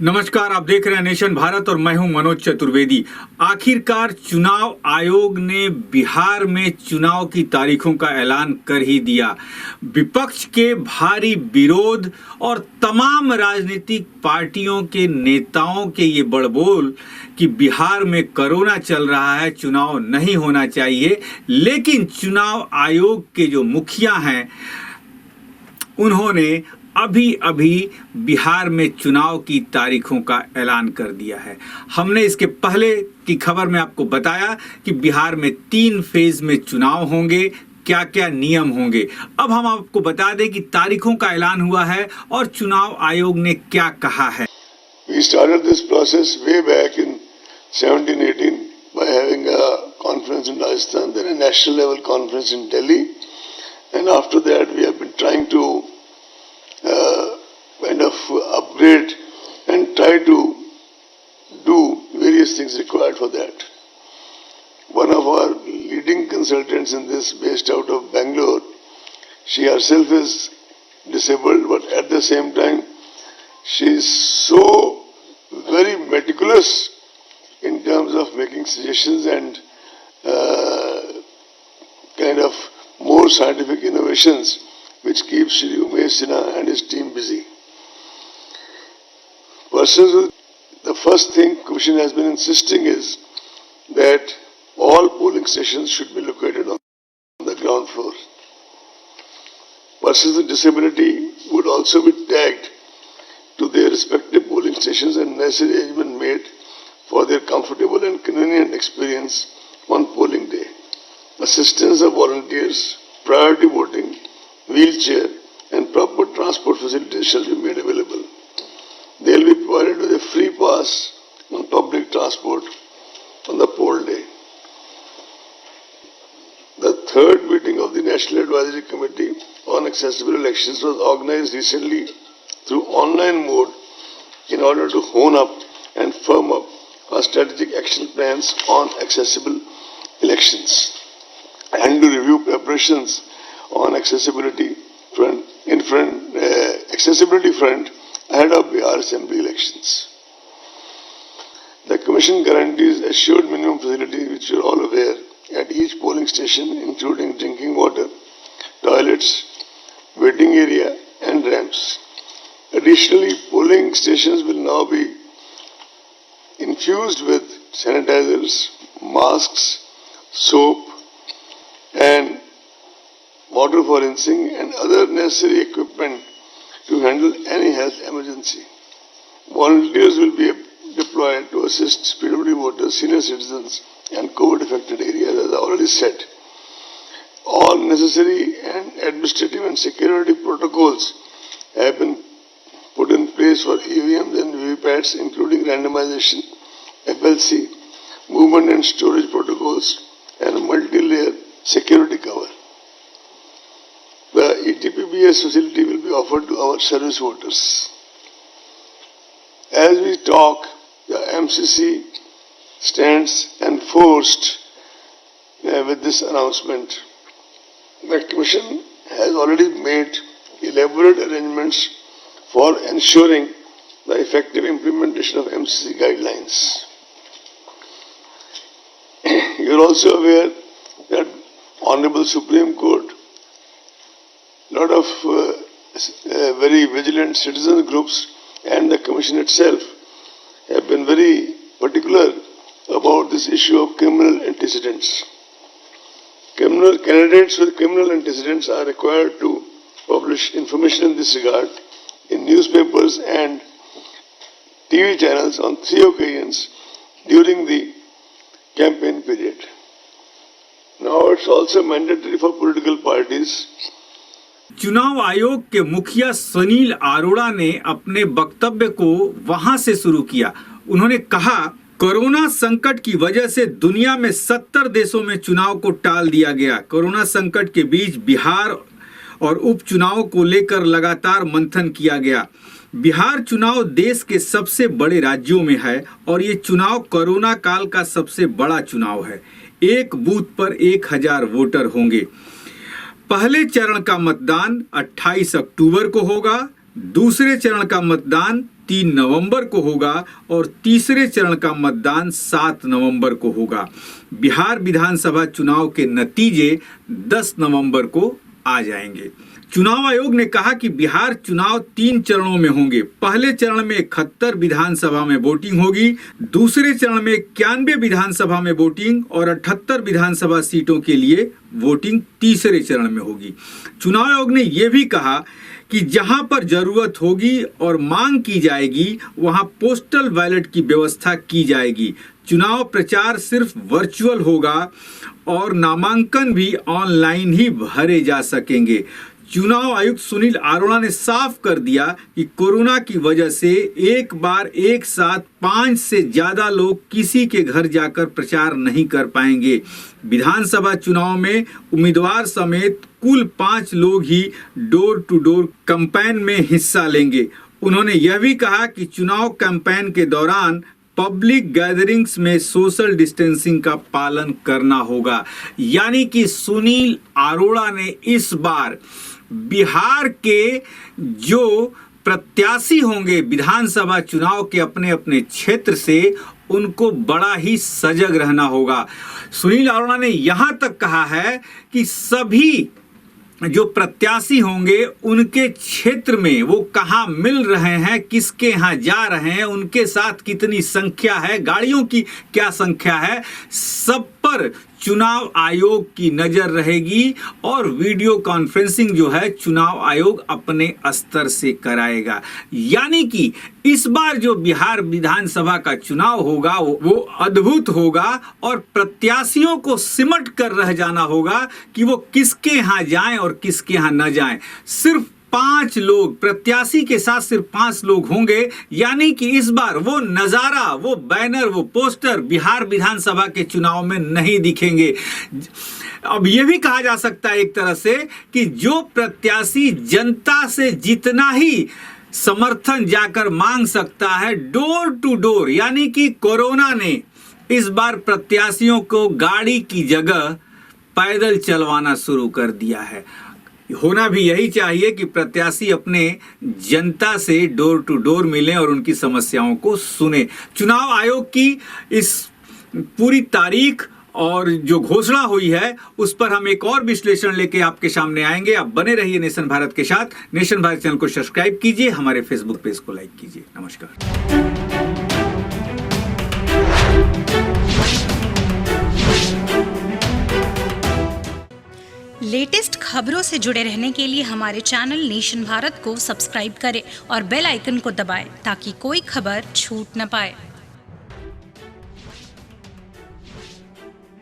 नमस्कार, आप देख रहे हैं नेशन भारत और मैं हूं मनोज चतुर्वेदी। आखिरकार चुनाव आयोग ने बिहार में चुनाव की तारीखों का ऐलान कर ही दिया। विपक्ष के भारी विरोध और तमाम राजनीतिक पार्टियों के नेताओं के ये बड़बोल कि बिहार में कोरोना चल रहा है, चुनाव नहीं होना चाहिए, लेकिन चुनाव आयोग के जो मुखिया हैं उन्होंने अभी बिहार में चुनाव की तारीखों का ऐलान कर दिया है। हमने इसके पहले की खबर में आपको बताया कि बिहार में 3 फेज में चुनाव होंगे, क्या क्या नियम होंगे। अब हम आपको बता दें कि तारीखों का ऐलान हुआ है और चुनाव आयोग ने क्या कहा है। We started this process way back in 17-18 by having a conference in Rajasthan, then a national level conference in Delhi, and after that we have been trying to kind of upgrade and try to do various things required for that. One of our leading consultants in this, based out of Bangalore, she herself is disabled, but at the same time she is so very meticulous in terms of making suggestions and kind of more scientific innovations, which keeps Shri Umesh Sinha and his team busy. Personally, the first thing Commission has been insisting is that all polling stations should be located on the ground floor. Persons with disability would also be tagged to their respective polling stations and necessary arrangement made for their comfortable and convenient experience on polling day. Assistance of volunteers, priority voting, wheelchair and proper transport facilities shall be made available. They will be provided with a free pass on public transport on the poll day. The third meeting of the National Advisory Committee on Accessible Elections was organized recently through online mode in order to hone up and firm up our strategic action plans on accessible elections and to review preparations on accessibility front ahead of Bihar Assembly elections. The Commission guarantees assured minimum facilities, which you are all aware, at each polling station, including drinking water, toilets, waiting area and ramps. Additionally, polling stations will now be infused with sanitizers, masks, soap and water for rinsing and other necessary equipment to handle any health emergency. Volunteers will be deployed to assist PWD voters, senior citizens and COVID-affected areas, as I already said. All necessary and administrative and security protocols have been put in place for EVMs and VVPATs, including randomization, FLC, movement and storage protocols and multi-layer security cover. The ETPBS facility will be offered to our service voters. As we talk, the MCC stands enforced with this announcement. The Commission has already made elaborate arrangements for ensuring the effective implementation of MCC guidelines. You are also aware that Honorable Supreme Court, lot of very vigilant citizen groups and the Commission itself have been very particular about this issue of criminal antecedents. Candidates with criminal antecedents are required to publish information in this regard in newspapers and TV channels on 3 occasions during the campaign period. Now it's also mandatory for political parties. चुनाव आयोग के मुखिया सुनील अरोड़ा ने अपने वक्तव्य को वहां से शुरू किया। उन्होंने कहा, कोरोना संकट की वजह से दुनिया में 70 देशों में चुनाव को टाल दिया गया। कोरोना संकट के बीच बिहार और उपचुनाव को लेकर लगातार मंथन किया गया। बिहार चुनाव देश के सबसे बड़े राज्यों में है और ये चुनाव कोरोना काल का सबसे बड़ा चुनाव है। एक बूथ पर 1000 वोटर होंगे। पहले चरण का मतदान 28 अक्टूबर को होगा, दूसरे चरण का मतदान 3 नवंबर को होगा और तीसरे चरण का मतदान 7 नवंबर को होगा। बिहार विधानसभा चुनाव के नतीजे 10 नवंबर को आ जाएंगे। चुनाव आयोग ने कहा कि बिहार चुनाव 3 चरणों में होंगे। पहले चरण में 71 विधानसभा में वोटिंग होगी, दूसरे चरण में 91 विधानसभा में वोटिंग और 78 विधानसभा सीटों के लिए वोटिंग तीसरे चरण में होगी। चुनाव आयोग ने यह भी कहा कि जहां पर जरूरत होगी और मांग की जाएगी वहां पोस्टल बैलेट की व्यवस्था की जाएगी। चुनाव प्रचार सिर्फ वर्चुअल होगा और नामांकन भी ऑनलाइन ही भरे जा सकेंगे। चुनाव आयुक्त सुनील अरोड़ा ने साफ कर दिया कि कोरोना की वजह से एक बार एक साथ 5 से ज्यादा लोग किसी के घर जाकर प्रचार नहीं कर पाएंगे। विधानसभा चुनाव में उम्मीदवार समेत कुल 5 लोग ही डोर टू डोर कैंपेन में हिस्सा लेंगे। उन्होंने यह भी कहा कि चुनाव कैंपेन के दौरान पब्लिक गैदरिंग्स में सोशल डिस्टेंसिंग का पालन करना होगा। यानी कि सुनील अरोड़ा ने इस बार बिहार के जो प्रत्याशी होंगे विधानसभा चुनाव के अपने अपने क्षेत्र से, उनको बड़ा ही सजग रहना होगा। सुनील अरोड़ा ने यहां तक कहा है कि सभी जो प्रत्याशी होंगे उनके क्षेत्र में वो कहां मिल रहे हैं, किसके यहां जा रहे हैं, उनके साथ कितनी संख्या है, गाड़ियों की क्या संख्या है, सब पर चुनाव आयोग की नजर रहेगी और वीडियो कॉन्फ्रेंसिंग जो है चुनाव आयोग अपने स्तर से कराएगा। यानी कि इस बार जो बिहार विधानसभा का चुनाव होगा वो अद्भुत होगा और प्रत्याशियों को सिमट कर रह जाना होगा कि वो किसके यहां जाएं और किसके यहां न जाएं। सिर्फ 5 लोग, प्रत्याशी के साथ सिर्फ 5 लोग होंगे। यानी कि इस बार वो नजारा, वो बैनर, वो पोस्टर बिहार विधानसभा के चुनाव में नहीं दिखेंगे। अब यह भी कहा जा सकता है एक तरह से कि जो प्रत्याशी जनता से जितना ही समर्थन जाकर मांग सकता है डोर टू डोर, यानी कि कोरोना ने इस बार प्रत्याशियों को गाड़ी की जगह पैदल चलवाना शुरू कर दिया है। होना भी यही चाहिए कि प्रत्याशी अपने जनता से डोर टू डोर मिलें और उनकी समस्याओं को सुने। चुनाव आयोग की इस पूरी तारीख और जो घोषणा हुई है उस पर हम एक और विश्लेषण लेके आपके सामने आएंगे। आप बने रहिए नेशन भारत के साथ। नेशन भारत चैनल को सब्सक्राइब कीजिए, हमारे फेसबुक पेज को लाइक कीजिए। नमस्कार। लेटेस्ट खबरों से जुड़े रहने के लिए हमारे चैनल नेशन भारत को सब्सक्राइब करें और बेल आइकन को दबाएं ताकि कोई खबर छूट न पाए।